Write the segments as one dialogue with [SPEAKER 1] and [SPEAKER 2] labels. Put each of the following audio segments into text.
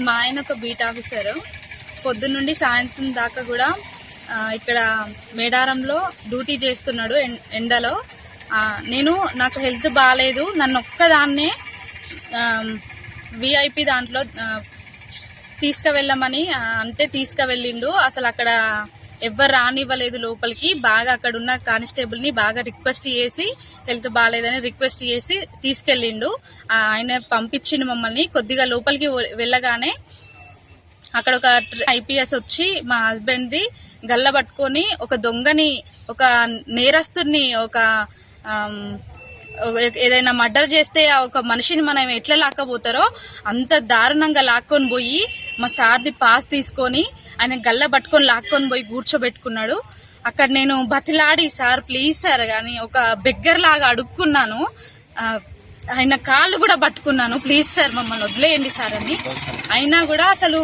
[SPEAKER 1] మా ఆయన ఒక బీట్ ఆఫీసర్. పొద్దున్నుండి సాయంత్రం దాకా కూడా ఇక్కడ మేడారంలో డ్యూటీ చేస్తున్నాడు ఎండలో. నాకు హెల్త్ బాగాలేదు, నన్ను ఒక్కదాన్నే విఐపి దాంట్లో తీసుకువెళ్ళమని అంటే తీసుకువెళ్ళిండు. అసలు అక్కడ ఎవ్వరు రానివ్వలేదు లోపలికి. బాగా అక్కడ ఉన్న కానిస్టేబుల్ ని బాగా రిక్వెస్ట్ చేసి హెల్త్ బాగాలేదని రిక్వెస్ట్ చేసి తీసుకెళ్లిండు. ఆయన పంపించిండు మమ్మల్ని. కొద్దిగా లోపలికి వెళ్ళగానే అక్కడ ఒక ఐపీఎస్ వచ్చి మా హస్బెండ్ ది గల్ల పట్టుకొని ఒక దొంగని, ఒక నేరస్తుని, ఒక ఏదైనా మర్డర్ చేస్తే ఒక మనిషిని మనం ఎట్లా లాక్కపోతారో అంత దారుణంగా లాక్కొని పోయి మా సార్ది పాస్ తీసుకొని ఆయన గల్ల పట్టుకొని లాక్కొని పోయి కూర్చోబెట్టుకున్నాడు. అక్కడ నేను బతిలాడి, సార్ ప్లీజ్ సార్ కానీ ఒక బెగ్గర్ లాగా అడుక్కున్నాను. ఆయన కాళ్ళు కూడా పట్టుకున్నాను, ప్లీజ్ సార్ మమ్మల్ని వదిలేయండి సార్ అని. అయినా కూడా అసలు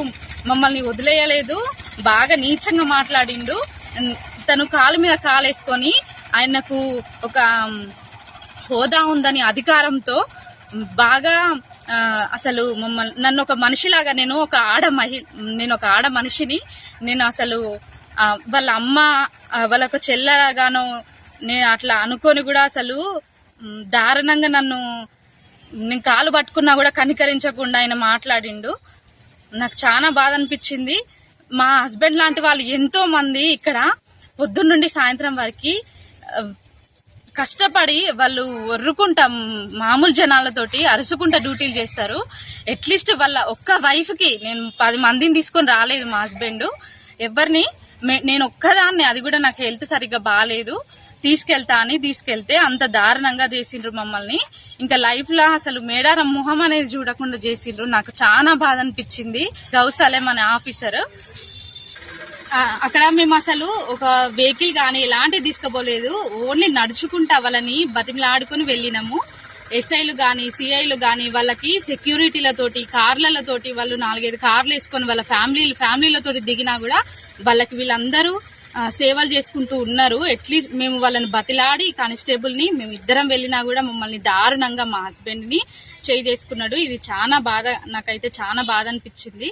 [SPEAKER 1] మమ్మల్ని వదిలేయలేదు. బాగా నీచంగా మాట్లాడిండు. తను కాలు మీద కాలేసుకొని ఆయనకు ఒక హోదా ఉందని అధికారంతో బాగా అసలు నన్ను ఒక మనిషిలాగా, నేను ఒక ఆడ మనిషిని, నేను అసలు వాళ్ళ అమ్మ వాళ్ళ ఒక చెల్లగానో నేను అట్లా అనుకొని కూడా అసలు దారుణంగా నేను కాలు పట్టుకున్నా కూడా కనికరించకుండా ఆయన మాట్లాడిండు. నాకు చాలా బాధ అనిపించింది. మా హస్బెండ్ లాంటి వాళ్ళు ఎంతో మంది ఇక్కడ పొద్దున్నుండి సాయంత్రం వరకు కష్టపడి వాళ్ళు ఒర్రుకుంటాం మామూలు జనాలతోటి అరుసుకుంటా డ్యూటీలు చేస్తారు. అట్లీస్ట్ వాళ్ళ ఒక్క వైఫ్ కి నేను 10 మందిని తీసుకొని రాలేదు. మా హస్బెండ్ ఎవరిని, నేను ఒక్కదాన్ని, అది కూడా నాకు హెల్త్ సరిగ్గా బాగాలేదు, తీసుకెళ్తే అంత దారుణంగా చేసిండ్రు మమ్మల్ని. ఇంకా లైఫ్ లో అసలు మేడారం మొహం అనేది చూడకుండా చేసిండ్రు. నాకు చాలా బాధ అనిపించింది. గౌసాలెం అనే ఆఫీసర్ అక్కడ మేము అసలు ఒక వెహికల్ గానీ ఎలాంటివి తీసుకుపోలేదు. ఓన్లీ నడుచుకుంటా వాళ్ళని బతిమలాడుకుని వెళ్ళినాము. ఎస్ఐలు గాని సిఐలు గాని వాళ్ళకి సెక్యూరిటీలతోటి కార్లతోటి వాళ్ళు 4-5 కార్లు వేసుకొని వాళ్ళ ఫ్యామిలీలతోటి దిగినా కూడా వాళ్ళకి వీళ్ళందరూ సేవలు చేసుకుంటూ ఉన్నారు. అట్లీస్ట్ మేము వాళ్ళని బతిలాడి కానిస్టేబుల్ ని మేము ఇద్దరం వెళ్ళినా కూడా మమ్మల్ని దారుణంగా మా హస్బెండ్ ని చేయి చేసుకున్నాడు. ఇది చాలా బాధ, నాకైతే చాలా బాధ అనిపించింది.